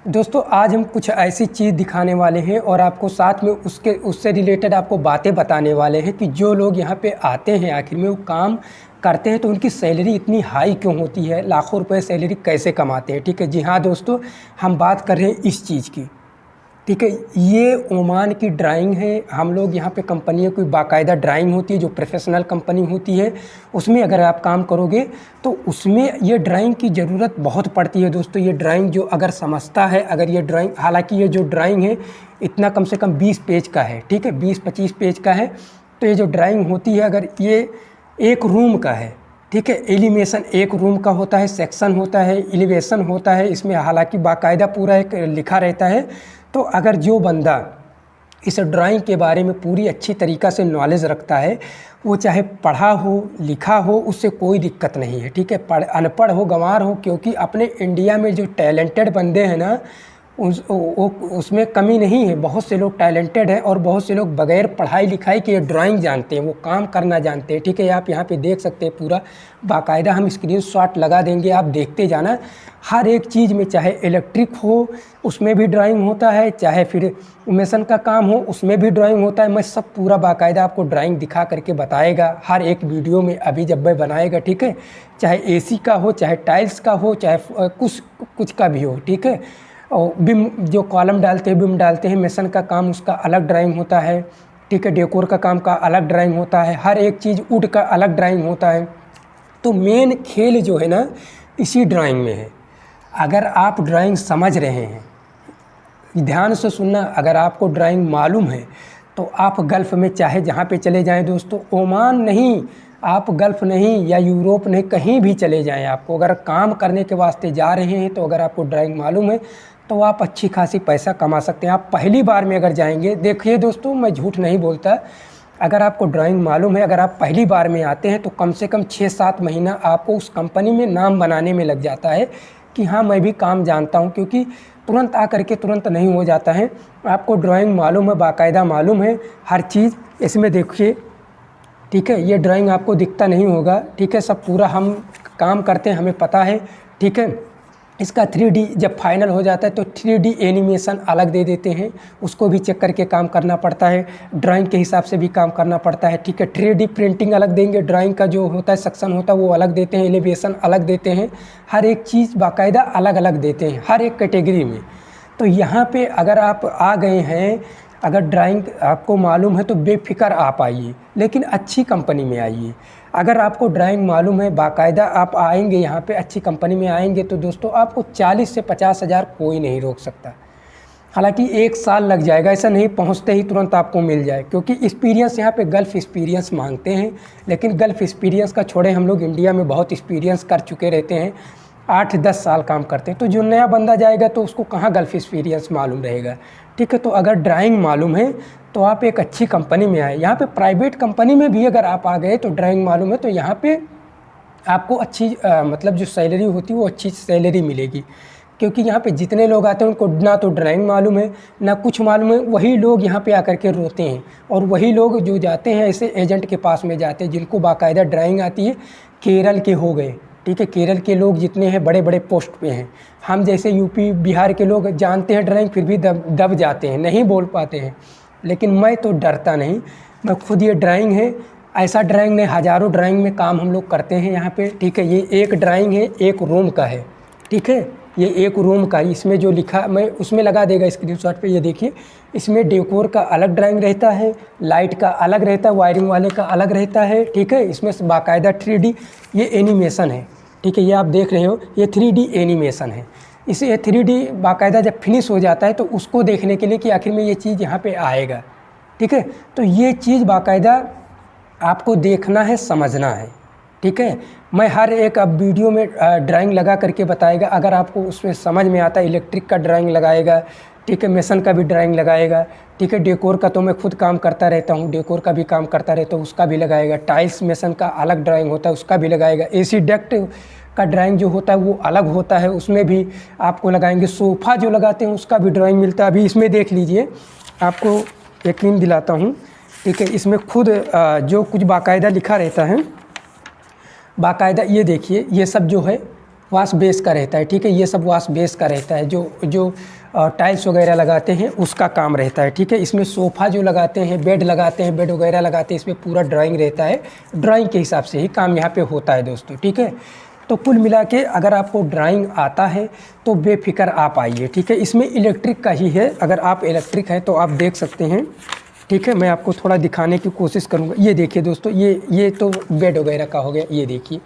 दोस्तों आज हम कुछ ऐसी चीज़ दिखाने वाले हैं और आपको साथ में उससे रिलेटेड आपको बातें बताने वाले हैं कि जो लोग यहाँ पे आते हैं आखिर में वो काम करते हैं तो उनकी सैलरी इतनी हाई क्यों होती है, लाखों रुपए सैलरी कैसे कमाते हैं। ठीक है, जी हाँ दोस्तों, हम बात कर रहे हैं इस चीज़ की। ठीक है, ये ओमान की ड्राइंग है। हम लोग यहाँ पे कंपनियों की बाकायदा ड्राइंग होती है जो प्रोफेशनल कंपनी होती है, उसमें अगर आप काम करोगे तो उसमें ये ड्राइंग की ज़रूरत बहुत पड़ती है। दोस्तों ये ड्राइंग जो अगर समझता है, अगर ये ड्राइंग, हालांकि ये जो ड्राइंग है इतना कम से कम 20 पेज का है। ठीक है, 20-25 पेज का है। तो ये जो ड्राइंग होती है, अगर ये एक रूम का है, ठीक है, एलिवेशन एक रूम का होता है, सेक्शन होता है, एलिवेशन होता है, इसमें हालांकि बाकायदा पूरा एक लिखा रहता है। तो अगर जो बंदा इस ड्राइंग के बारे में पूरी अच्छी तरीक़ा से नॉलेज रखता है, वो चाहे पढ़ा हो लिखा हो, उससे कोई दिक्कत नहीं है। ठीक है, अनपढ़ हो गंवार हो, क्योंकि अपने इंडिया में जो टैलेंटेड बंदे हैं ना, उसमें कमी नहीं है। बहुत से लोग टैलेंटेड हैं और बहुत से लोग बगैर पढ़ाई लिखाई के ड्राइंग जानते हैं, वो काम करना जानते हैं। ठीक है, आप यहाँ पे देख सकते हैं पूरा बाकायदा, हम स्क्रीनशॉट लगा देंगे, आप देखते जाना। हर एक चीज़ में, चाहे इलेक्ट्रिक हो उसमें भी ड्राइंग होता है, चाहे फिर मेसन का काम हो उसमें भी ड्राइंग होता है। मैं सब पूरा बाकायदा आपको ड्राइंग दिखा करके बताएगा हर एक वीडियो में, अभी जब मैं बनाएगा। ठीक है, चाहे एसी का हो, चाहे टाइल्स का हो, चाहे कुछ का भी हो। ठीक है, और बिम जो कॉलम डालते हैं, बिम डालते हैं, मेसन का काम उसका अलग ड्राइंग होता है। ठीक है, डेकोर का काम का अलग ड्राइंग होता है, हर एक चीज़ वुड का अलग ड्राइंग होता है। तो मेन खेल जो है ना इसी ड्राइंग में है। अगर आप ड्राइंग समझ रहे हैं, ध्यान से सुनना, अगर आपको ड्राइंग मालूम है तो आप गल्फ़ में चाहे जहाँ पे चले जाएं दोस्तों, ओमान नहीं, आप गल्फ़ नहीं या यूरोप नहीं, कहीं भी चले जाएं, आपको अगर काम करने के वास्ते जा रहे हैं तो अगर आपको ड्राइंग मालूम है तो आप अच्छी खासी पैसा कमा सकते हैं। आप पहली बार में अगर जाएंगे, देखिए दोस्तों मैं झूठ नहीं बोलता, अगर आपको ड्राइंग मालूम है, अगर आप पहली बार में आते हैं तो कम से कम 6-7 महीना आपको उस कंपनी में नाम बनाने में लग जाता है कि हाँ मैं भी काम जानता हूँ, क्योंकि तुरंत आकर के तुरंत नहीं हो जाता है। आपको ड्राइंग मालूम है, बाकायदा मालूम है हर चीज़। इसमें देखिए, ठीक है, ये ड्राइंग आपको दिखता नहीं होगा। ठीक है, सब पूरा हम काम करते हैं, हमें पता है। ठीक है, इसका 3D जब फाइनल हो जाता है तो 3D एनिमेशन अलग दे देते हैं, उसको भी चेक करके काम करना पड़ता है, ड्राइंग के हिसाब से भी काम करना पड़ता है। ठीक है, 3D प्रिंटिंग अलग देंगे, ड्राइंग का जो होता है सेक्शन होता है वो अलग देते हैं, एलिवेशन अलग देते हैं, हर एक चीज़ बाकायदा अलग अलग देते हैं हर एक कैटेगरी में। तो यहाँ पे अगर आप आ गए हैं, अगर ड्राइंग आपको मालूम है तो बेफिक्र आप आइए, लेकिन अच्छी कंपनी में आइए। अगर आपको ड्राइंग मालूम है, बाकायदा आप आएंगे यहाँ पे, अच्छी कंपनी में आएंगे तो दोस्तों आपको 40 से 50 हज़ार कोई नहीं रोक सकता। हालांकि 1 साल लग जाएगा, ऐसा नहीं पहुँचते ही तुरंत आपको मिल जाए, क्योंकि एक्सपीरियंस यहाँ पे गल्फ़ एक्सपीरियंस मांगते हैं। लेकिन गल्फ़ एक्सपीरियंस का छोड़े, हम लोग इंडिया में बहुत एक्सपीरियंस कर चुके रहते हैं, 8-10 साल काम करते हैं। तो जो नया बंदा जाएगा तो उसको कहाँ गल्फ़ एक्सपीरियंस मालूम रहेगा। ठीक है, तो अगर ड्राइंग मालूम है तो आप एक अच्छी कंपनी में आए। यहाँ पे प्राइवेट कंपनी में भी अगर आप आ गए तो ड्राइंग मालूम है तो यहाँ पे आपको अच्छी मतलब जो सैलरी होती है वो अच्छी सैलरी मिलेगी, क्योंकि यहाँ पे जितने लोग आते हैं उनको ना तो ड्राइंग मालूम है ना कुछ मालूम है। वही लोग यहाँ पे आकर के रोते हैं, और वही लोग जो जाते हैं ऐसे एजेंट के पास में जाते हैं जिनको बाकायदा ड्राइंग आती है। केरल के हो गए, ठीक है, केरल के लोग जितने हैं बड़े बड़े पोस्ट पे हैं। हम जैसे यूपी बिहार के लोग जानते हैं ड्राइंग, फिर भी दब जाते हैं, नहीं बोल पाते हैं। लेकिन मैं तो डरता नहीं, मैं खुद ये ड्राइंग है, ऐसा ड्राइंग नहीं, हज़ारों ड्राइंग में काम हम लोग करते हैं यहाँ पे। ठीक है, ये एक ड्राइंग है, एक रूम का है। ठीक है, ये एक रूम का, इसमें जो लिखा मैं उसमें लगा देगा स्क्रीनशॉट पे। ये देखिए, इसमें डेकोर का अलग ड्राइंग रहता है, लाइट का अलग रहता है, वायरिंग वाले का अलग रहता है। ठीक है, इसमें बाकायदा 3D ये एनिमेशन है। ठीक है, ये आप देख रहे हो, ये 3D एनिमेशन है। इसे 3D बाकायदा जब फिनिश हो जाता है तो उसको देखने के लिए कि आखिर में ये चीज़ यहाँ पे आएगा। ठीक है, तो ये चीज़ बाकायदा आपको देखना है, समझना है। ठीक है, मैं हर एक अब वीडियो में ड्राइंग लगा करके बताएगा। अगर आपको उसमें समझ में आता है, इलेक्ट्रिक का ड्राइंग लगाएगा, ठीक है, मेसन का भी ड्राइंग लगाएगा। ठीक है, डेकोर का तो मैं खुद काम करता रहता हूँ, डेकोर का भी काम करता रहता हूँ, उसका भी लगाएगा। टाइल्स मेसन का अलग ड्राइंग होता है, उसका भी लगाएगा। एसी डक्ट का ड्राइंग जो होता है वो अलग होता है, उसमें भी आपको लगाएंगे। सोफ़ा जो लगाते हैं उसका भी ड्राइंग मिलता है। अभी इसमें देख लीजिए, आपको यकीन दिलाता हूँ। ठीक है, इसमें खुद जो कुछ बाकायदा लिखा रहता है, बाकायदा ये देखिए, ये सब जो है वाश बेस का रहता है, ठीक है। ये सब वाश बेस का रहता है, जो टाइल्स वगैरह लगाते हैं उसका काम रहता है, ठीक है। इसमें सोफ़ा जो लगाते हैं, बेड लगाते हैं, बेड वगैरह लगाते हैं, इसमें पूरा ड्राइंग रहता है। ड्राइंग के हिसाब से ही काम यहाँ पे होता है दोस्तों, ठीक है। तो कुल मिला के अगर आपको ड्राइंग आता है तो बेफिक्र आप आइए, ठीक है। इसमें इलेक्ट्रिक का ही है, अगर आप इलेक्ट्रिक हैं तो आप देख सकते हैं, ठीक है। मैं आपको थोड़ा दिखाने की कोशिश करूँगा। ये देखिए दोस्तों, ये तो बेड वगैरह का हो गया, ये देखिए,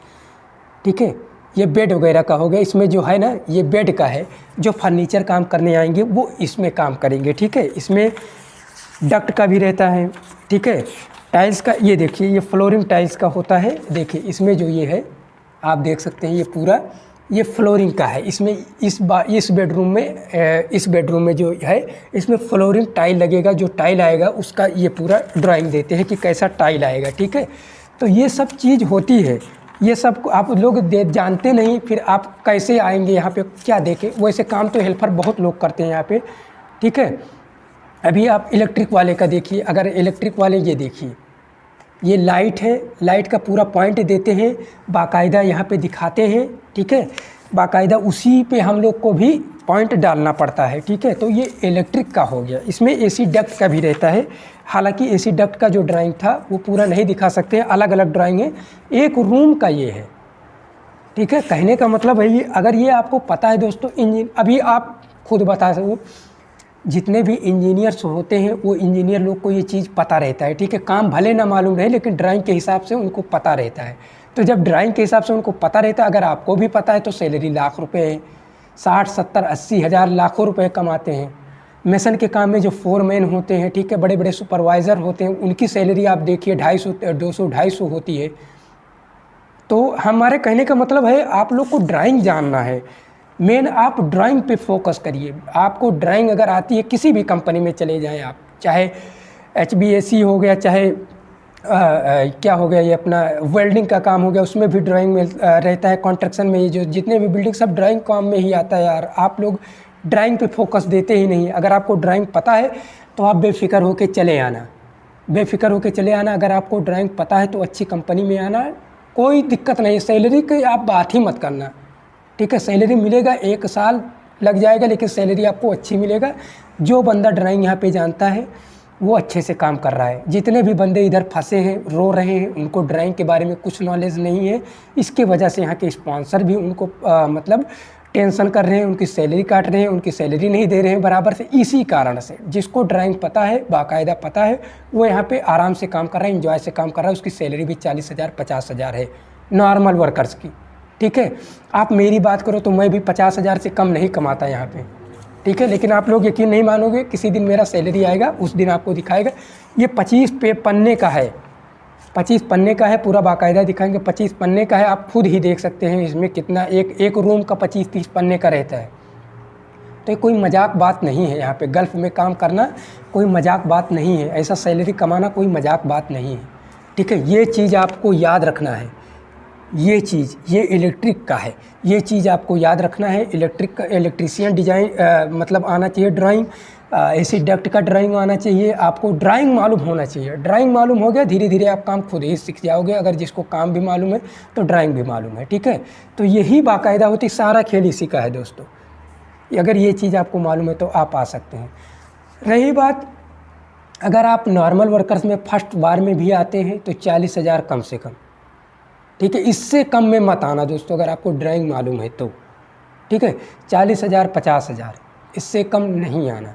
ठीक है। ये बेड वगैरह का हो गया। इसमें जो है ना, ये बेड का है। जो फर्नीचर काम करने आएंगे वो इसमें काम करेंगे, ठीक है। इसमें डक्ट का भी रहता है, ठीक है। टाइल्स का ये देखिए, ये फ्लोरिंग टाइल्स का होता है। देखिए इसमें जो ये है आप देख सकते हैं, ये पूरा ये फ्लोरिंग का है। इसमें इस बेडरूम में जो है, इसमें फ्लोरिंग टाइल लगेगा। जो टाइल आएगा उसका ये पूरा ड्राइंग देते हैं कि कैसा टाइल आएगा, ठीक है। तो ये सब चीज़ होती है, ये सब आप लोग जानते नहीं, फिर आप कैसे आएंगे यहाँ पे क्या देखें। वैसे काम तो हेल्पर बहुत लोग करते हैं यहाँ पे, ठीक है। अभी आप इलेक्ट्रिक वाले का देखिए, अगर इलेक्ट्रिक वाले ये देखिए, ये लाइट है, लाइट का पूरा पॉइंट देते हैं, बाकायदा यहाँ पे दिखाते हैं, ठीक है। बाकायदा उसी पे हम लोग को भी पॉइंट डालना पड़ता है, ठीक है। तो ये इलेक्ट्रिक का हो गया। इसमें एसी डक्ट का भी रहता है। हालांकि एसी डक्ट का जो ड्राइंग था वो पूरा नहीं दिखा सकते, अलग अलग ड्राइंग है। एक रूम का ये है, ठीक है। कहने का मतलब है, ये अगर ये आपको पता है दोस्तों, अभी आप खुद बता सको, जितने भी इंजीनियर्स होते हैं वो इंजीनियर लोग को ये चीज़ पता रहता है, ठीक है। काम भले ना मालूम रहे लेकिन ड्राइंग के हिसाब से उनको पता रहता है। तो जब ड्राइंग के हिसाब से उनको पता रहता है, अगर आपको भी पता है, तो सैलरी लाख रुपए है, 60, 70, 80 हज़ार, लाखों रुपए कमाते हैं। मेसन के काम में जो फोरमैन होते हैं, ठीक है, बड़े बड़े सुपरवाइज़र होते हैं, उनकी सैलरी आप देखिए 250, 200, 250 होती है। तो हमारे कहने का मतलब है, आप लोग को ड्राइंग जानना है। मेन आप ड्राइंग पे फोकस करिए। आपको ड्राइंग अगर आती है, किसी भी कंपनी में चले जाएं आप, चाहे HVAC हो गया, चाहे क्या हो गया, ये अपना वेल्डिंग का काम हो गया, उसमें भी ड्राइंग में रहता है। कंस्ट्रक्शन में ये जो जितने भी बिल्डिंग, सब ड्राइंग काम में ही आता है यार। आप लोग ड्राइंग पे फोकस देते ही नहीं। अगर आपको ड्राइंग पता है तो आप बेफिक्र होके चले आना, बेफिक्र होके चले आना। अगर आपको ड्राइंग पता है तो अच्छी कंपनी में आना, कोई दिक्कत नहीं। सैलरी की आप बात ही मत करना, ठीक है। सैलरी मिलेगा, 1 साल लग जाएगा लेकिन सैलरी आपको अच्छी मिलेगा। जो बंदा ड्राइंग यहाँ पे जानता है वो अच्छे से काम कर रहा है। जितने भी बंदे इधर फंसे हैं, रो रहे हैं, उनको ड्राइंग के बारे में कुछ नॉलेज नहीं है। इसके वजह से यहाँ के स्पॉन्सर भी उनको मतलब टेंशन कर रहे हैं, उनकी सैलरी काट रहे हैं, उनकी सैलरी नहीं दे रहे हैं बराबर से। इसी कारण से जिसको ड्राइंग पता है, बाकायदा पता है, वो यहाँ पे आराम से काम कर रहा है, एंजॉय से काम कर रहा है। उसकी सैलरी भी 40 हज़ार, 50 हज़ार है नॉर्मल वर्कर्स की, ठीक है। आप मेरी बात करो तो मैं भी 50 हज़ार से कम नहीं कमाता यहाँ पे, ठीक है। लेकिन आप लोग यकीन नहीं मानोगे, किसी दिन मेरा सैलरी आएगा, उस दिन आपको दिखाएगा। ये 25 पन्ने का है, 25 पन्ने का है, पूरा बाकायदा दिखाएंगे। 25 पन्ने का है, आप खुद ही देख सकते हैं इसमें कितना, एक रूम का 25-30 पन्ने का रहता है। तो ये कोई मजाक बात नहीं है। यहाँ पे गल्फ़ में काम करना कोई मजाक बात नहीं है, ऐसा सैलरी कमाना कोई मजाक बात नहीं है, ठीक है। ये चीज़ आपको याद रखना है। ये चीज़, ये इलेक्ट्रिक का है, ये चीज़ आपको याद रखना है। इलेक्ट्रिक का इलेक्ट्रीशियन डिज़ाइन मतलब आना चाहिए ड्राइंग, एसी डक्ट का ड्राइंग आना चाहिए। आपको ड्राइंग मालूम होना चाहिए। ड्राइंग मालूम हो गया, धीरे धीरे आप काम खुद ही सीख जाओगे। अगर जिसको काम भी मालूम है तो ड्राइंग भी मालूम है, ठीक है। तो यही बाकायदा होती, सारा खेल इसी का है दोस्तों। अगर ये चीज़ आपको मालूम है तो आप आ सकते हैं। रही बात, अगर आप नॉर्मल वर्कर्स में फर्स्ट बार में भी आते हैं तो 40 हज़ार कम से कम, ठीक है। इससे कम में मत आना दोस्तों, अगर आपको ड्राइंग मालूम है तो, ठीक है। 40 हज़ार, 50 हज़ार, इससे कम नहीं आना,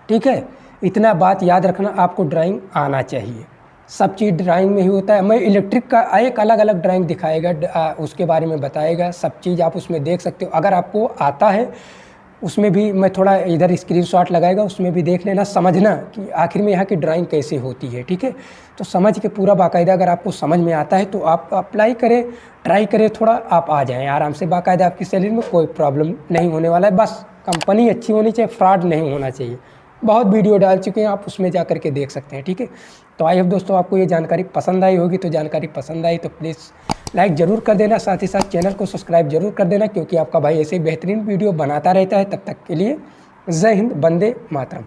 ठीक है। इतना बात याद रखना, आपको ड्राइंग आना चाहिए। सब चीज़ ड्राइंग में ही होता है। मैं इलेक्ट्रिक का एक अलग अलग ड्राइंग दिखाएगा, उसके बारे में बताएगा। सब चीज़ आप उसमें देख सकते हो। अगर आपको आता है, उसमें भी मैं थोड़ा इधर स्क्रीनशॉट लगाएगा, उसमें भी देख लेना, समझना कि आखिर में यहाँ की ड्राइंग कैसे होती है, ठीक है। तो समझ के पूरा बाकायदा अगर आपको समझ में आता है तो आप अप्लाई करें, ट्राई करें, थोड़ा आप आ जाएं आराम से। बाकायदा आपकी सैलरी में कोई प्रॉब्लम नहीं होने वाला है। बस कंपनी अच्छी होनी चाहिए, फ्रॉड नहीं होना चाहिए। बहुत वीडियो डाल चुके हैं आप, उसमें जा कर के देख सकते हैं, ठीक है। तो आई होप दोस्तों आपको ये जानकारी पसंद आई होगी। तो जानकारी पसंद आई तो प्लीज़ लाइक ज़रूर कर देना, साथ ही साथ चैनल को सब्सक्राइब जरूर कर देना, क्योंकि आपका भाई ऐसे बेहतरीन वीडियो बनाता रहता है। तब तक के लिए जय हिंद, वंदे मातरम।